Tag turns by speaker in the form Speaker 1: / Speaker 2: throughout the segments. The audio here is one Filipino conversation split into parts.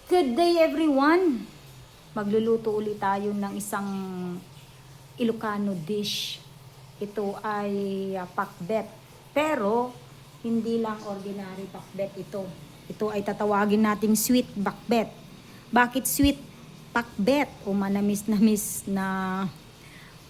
Speaker 1: Good day everyone! Magluluto ulit tayo ng isang Ilocano dish. Ito ay pakbet. Pero hindi lang ordinary pakbet ito. Ito ay tatawagin nating sweet pakbet. Bakit sweet pakbet o manamis-namis na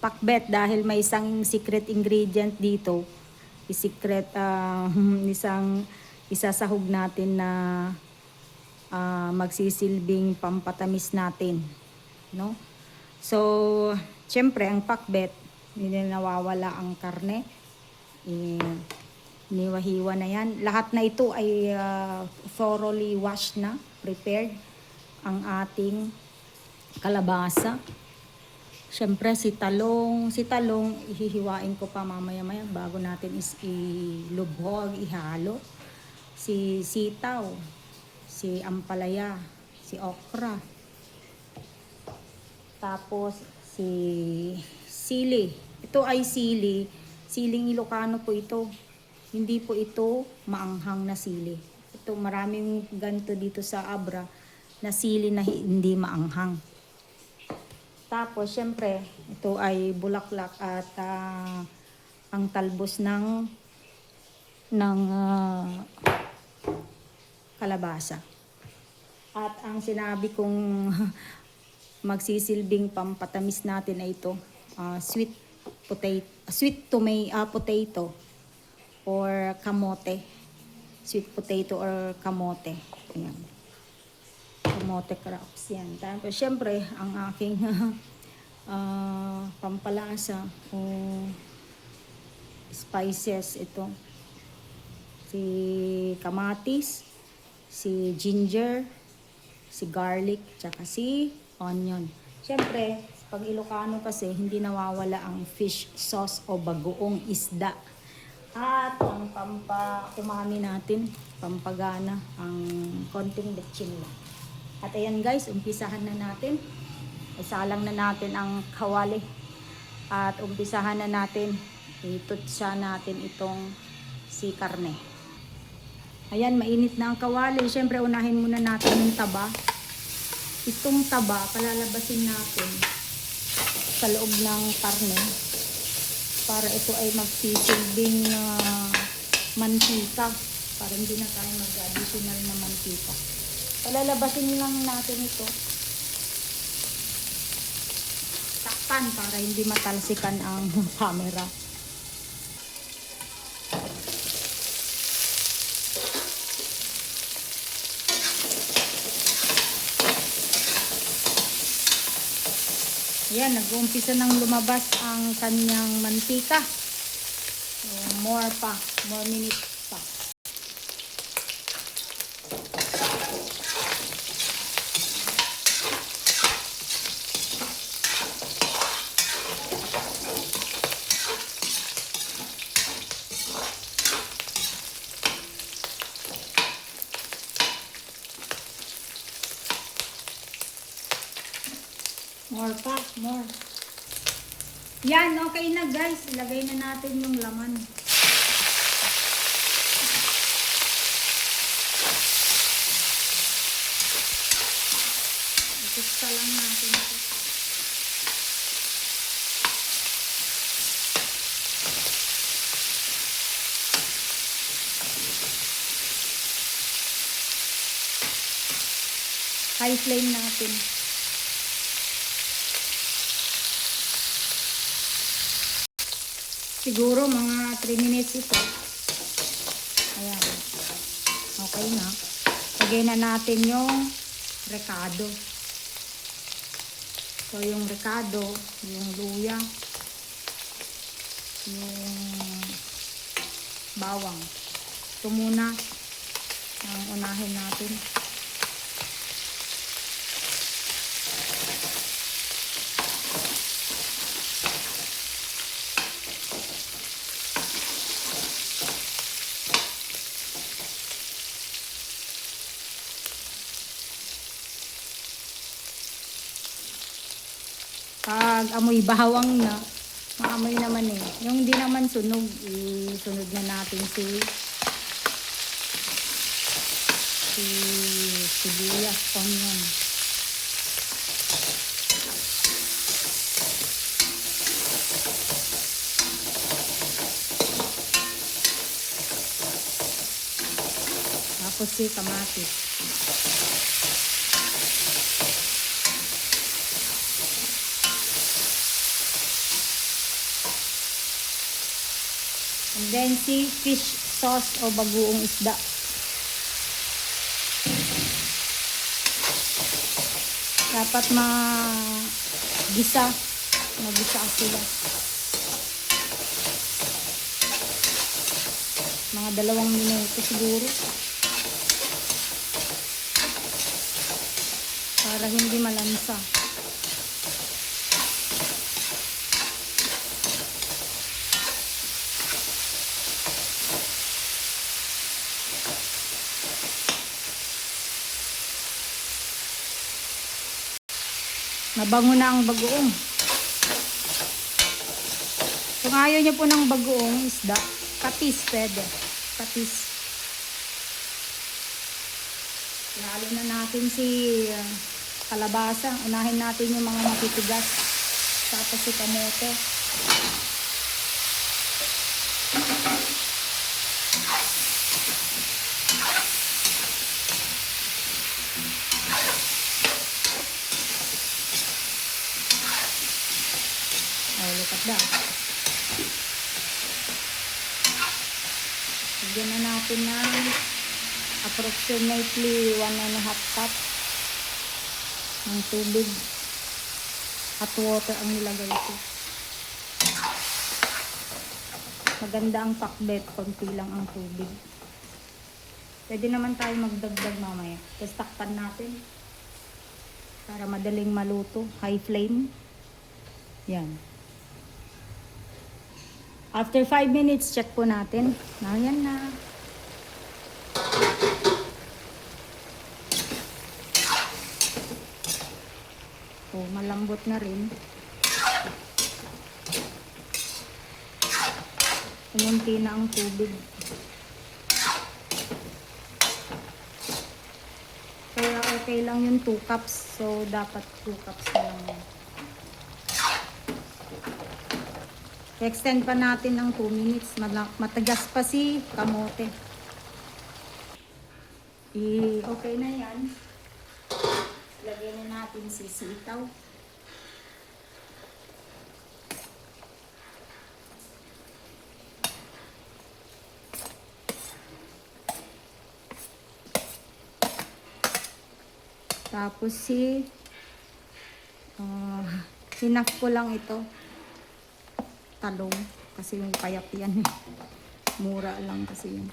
Speaker 1: pakbet? Dahil may isang secret ingredient dito. Secret isasahog natin na magsisilbing pampatamis natin, no? So, syempre ang pakbet, hindi nawawala ang karne. Iniwahiwa na yan. Lahat na ito ay thoroughly washed na, prepared. Ang ating kalabasa. Syempre si talong ihihiwain ko pa mamaya-maya bago natin ilubhog, ihalo. Si sitaw, si ampalaya, si okra. Tapos si sili. Ito ay siling Ilocano po ito. Hindi po ito maanghang na sili. Ito maraming ganito dito sa Abra na sili na hindi maanghang. Tapos syempre ito ay bulaklak at ang talbos ng kalabasa. At ang sinabi kong magsisilbing pampatamis natin ay ito, sweet potato or kamote. Sweet potato or kamote. Ayan. Kamote crops yan. Tapos syempre ang aking pampalasa o spices ito. Si kamatis, si ginger, si garlic, tsaka si onion. Siyempre, pag Ilocano kasi, hindi nawawala ang fish sauce o bagoong isda. At ang pampakumami natin, pampagana, ang konting betchin lang. At ayan guys, umpisahan na natin. Isalang na natin ang kawali. At umpisahan na natin, itutsa natin itong si karne. Ayan, mainit na ang kawali. Siyempre, unahin muna natin yung taba. Itong taba, palalabasin natin sa loob ng karne para ito ay magsisilbing mantika. Para hindi na tayo mag-additional na mantika. Palalabasin lang natin ito. Takpan para hindi matalsikan ang camera. Yan, nag-uumpisa nang lumabas ang kanyang mantika. So, more minutes pa. More. Yan, okay na guys. Ilagay na natin yung laman. Ikutsa lang natin ito. High flame natin. Siguro mga 3 minutes ito. Ayan. Okay na. Lagay na natin yung rekado. So yung rekado, yung luya, yung bawang. Ito muna ang unahin natin. Pag amoy bawang na, maamoy naman eh. Yung hindi naman sunog, isunod na natin si sibuyas, onion. Tapos si kamatis. And then si fish sauce o bagoong isda. Dapat magisa sila. Mga 2 minuto siguro. Para hindi malansa. Mabango na ang bagoong. Kung ayaw niyo po ng bagoong isda, patis pwede. Patis. Lalo na natin si kalabasa. Unahin natin yung mga matitigas. Tapos si kamote. Ay, lukat daw. Lagyan na natin ng approximately 1.5 cup ng tubig. Hot water ang nilagay ko. Maganda ang pakbet, konti lang ang tubig. Pwede naman tayo magdagdag mamaya. Tapos takpan natin para madaling maluto. High flame. Yan. After 5 minutes, check po natin. Ayan na. Oh, malambot na rin. Umunti na ang tubig. Kaya okay lang yung 2 cups. So, dapat 2 cups na lang yan. I-extend pa natin ng 2 minutes. Matagas pa si kamote. Okay na yan. Lagyan na natin si sitaw. Tapos hinap ko lang ito. Talong. Kasi yung payap yan. Mura lang kasi yun.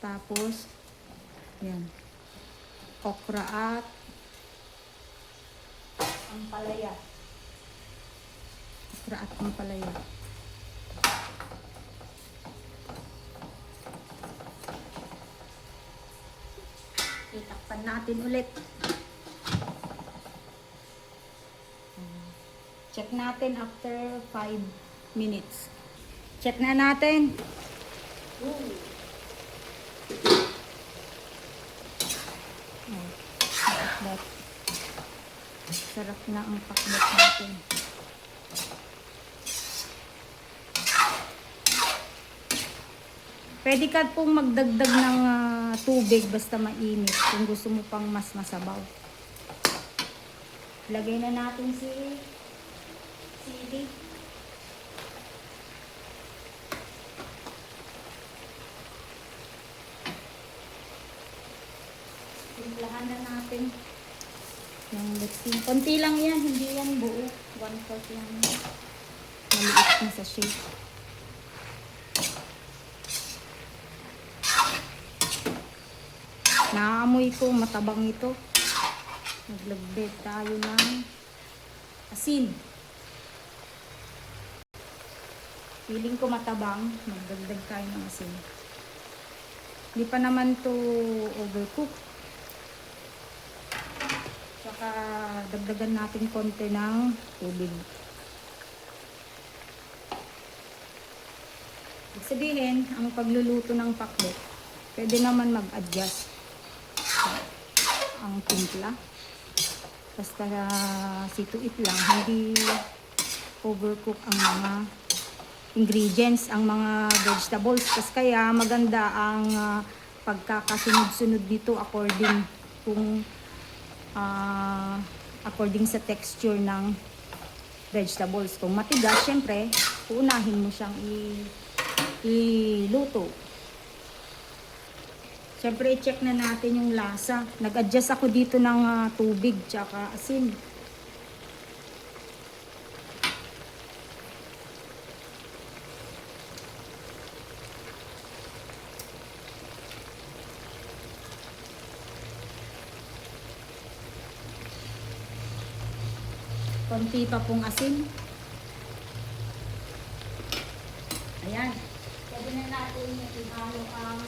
Speaker 1: Tapos, yan. Okra at ampalaya. Okra at ampalaya. Itakpan natin ulit. Check natin after 5 minutes. Check na natin. Pakbet. Sarap na ang pakbet natin. Pwede ka pong magdagdag ng tubig basta mainit kung gusto mo pang mas masabaw. Lagay na natin si sili. Timplahan na natin yung lechon. Konti lang yan, hindi yan buo. 1/4 lang. Maliit na sa shape. Naamoy ko, matabang ito. Naglagded tayo ng asin. Feeling ko matabang, magdagdag tayo ng asin. Hindi pa naman to overcook. Saka dagdagan natin konti ng tubig. Ibig sabihin, ang pagluluto ng pakbet, pwede naman mag-adjust. ang timpla. Basta situit lang, hindi overcook ang mga ingredients, ang mga vegetables. Kasi kaya maganda ang pagkakasunod-sunod dito according sa texture ng vegetables. Kung matigas, syempre, uunahin mo siyang iluto. Syempre, i-check na natin yung lasa. Nag-adjust ako dito ng tubig tsaka asin. Konti pa pong asin. Ayan. Pwede na natin ihalo ang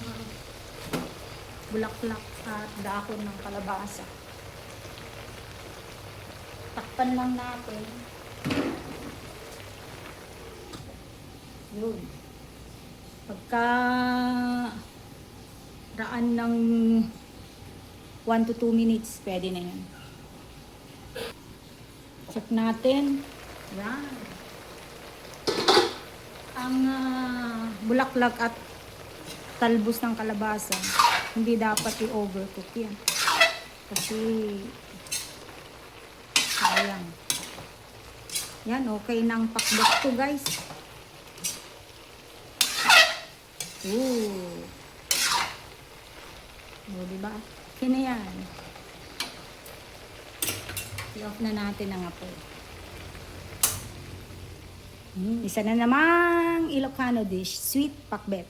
Speaker 1: bulaklak at dahon ng kalabasa. Takpan lang natin. Yun. Pagka raan ng 1 to 2 minutes, pwede na yan. Check natin. Yan. Ang bulaklak at talbos ng kalabasa, hindi dapat i-overcook yan. Kasi sayang. Yan, okay nang pakbet to, guys. Ooh. O, diba? Okay na yan. I-off na natin ang apoy. Isa na namang Ilocano dish, sweet pakbet.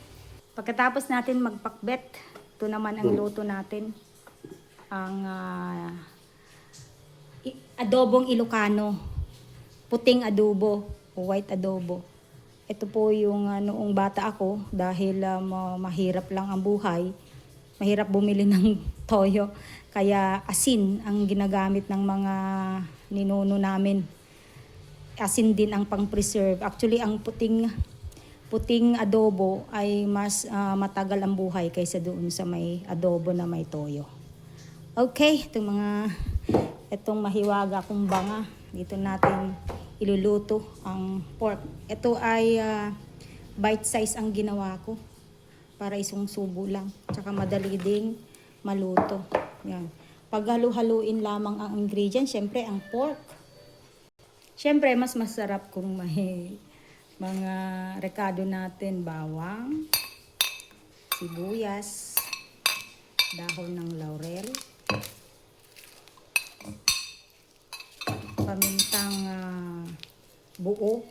Speaker 1: Pagkatapos natin magpakbet, ito naman ang luto natin. Ang adobong Ilocano. Puting adobo o white adobo. Ito po yung noong bata ako, dahil mahirap lang ang buhay. Mahirap bumili ng toyo. Kaya asin ang ginagamit ng mga ninuno namin. Asin din ang pang-preserve. Actually, ang puting adobo ay mas matagal ang buhay kaysa doon sa may adobo na may toyo. Okay, itong mahiwaga kong banga. Dito natin iluluto ang pork. Ito ay bite size ang ginawa ko para isang subo lang. Tsaka madali ding maluto. Yan. Paghalu-haluin lamang ang ingredients, syempre ang pork. Syempre, mas masarap kung may mga rekado natin, bawang, sibuyas, dahon ng laurel, pamintang buo,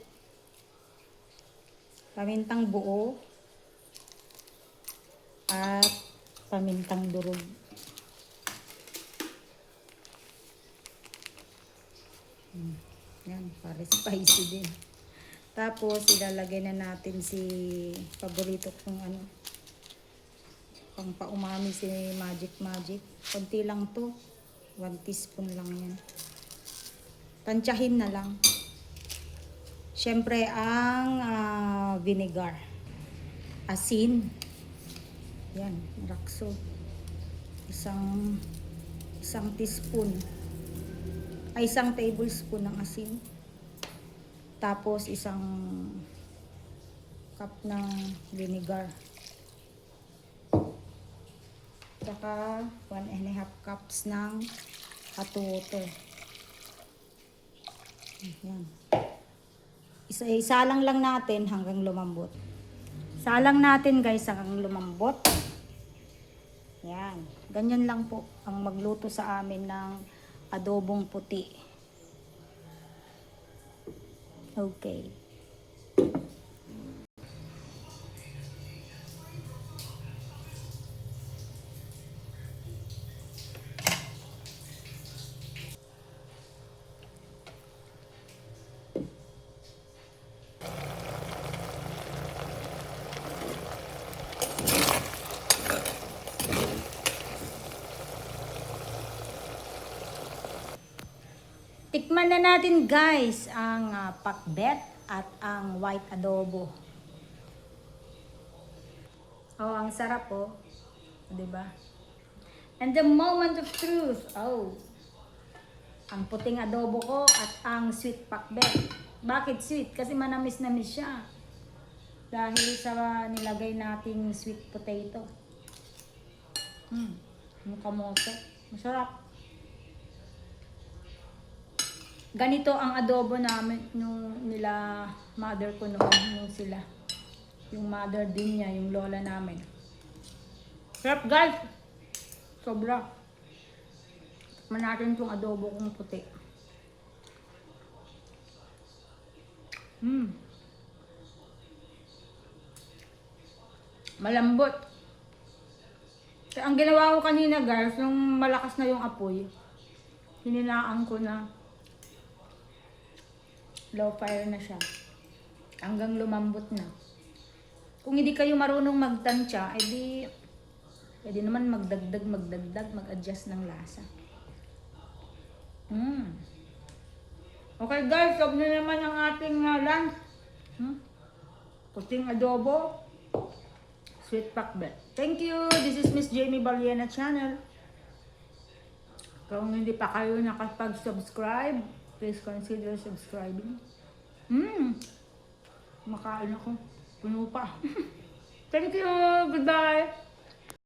Speaker 1: at pamintang durog. Yan, para spicy din. Tapos, ilalagay na natin si paborito kong pang paumami, si Magic. Konti lang to. 1 teaspoon lang yan. Tansyahin na lang. Syempre, ang vinegar. Asin. Yan, rakso. Isang teaspoon. Isang tablespoon ng asin. Tapos isang cup ng vinegar. Saka 1.5 cups ng hot water. Ayan. Isalang lang natin hanggang lumambot. Salang natin, guys, hanggang lumambot. Yan. Ganyan lang po ang magluto sa amin ng adobong puti. Okay. Tikman na natin, guys, ang pakbet at ang white adobo. Oh, ang sarap po, 'di ba? And the moment of truth. Oh. Ang puting adobo ko at ang sweet pakbet. Bakit sweet? Kasi manamis-namis siya. Dahil sa nilagay nating sweet potato. Yung kamote. Masarap. Ganito ang adobo namin nung nila mother ko noon. Nung sila. Yung mother din niya, yung lola namin. Sarap guys! Sobra. Tikman natin itong adobo kong puti. Malambot. Kaya ang ginawa ko kanina guys, yung malakas na yung apoy, hininaan ko na low fire na siya. Hanggang lumambot na. Kung hindi kayo marunong magtansya, edi pwede naman magdagdag, mag-adjust ng lasa. Okay guys, so na naman ang ating lunch. Puting adobo, sweet pakbet. Thank you! This is Miss Jamie Baliena channel. Kung hindi pa kayo nakapag-subscribe, please consider subscribing. Makain ako. Puno pa. Thank you! Goodbye!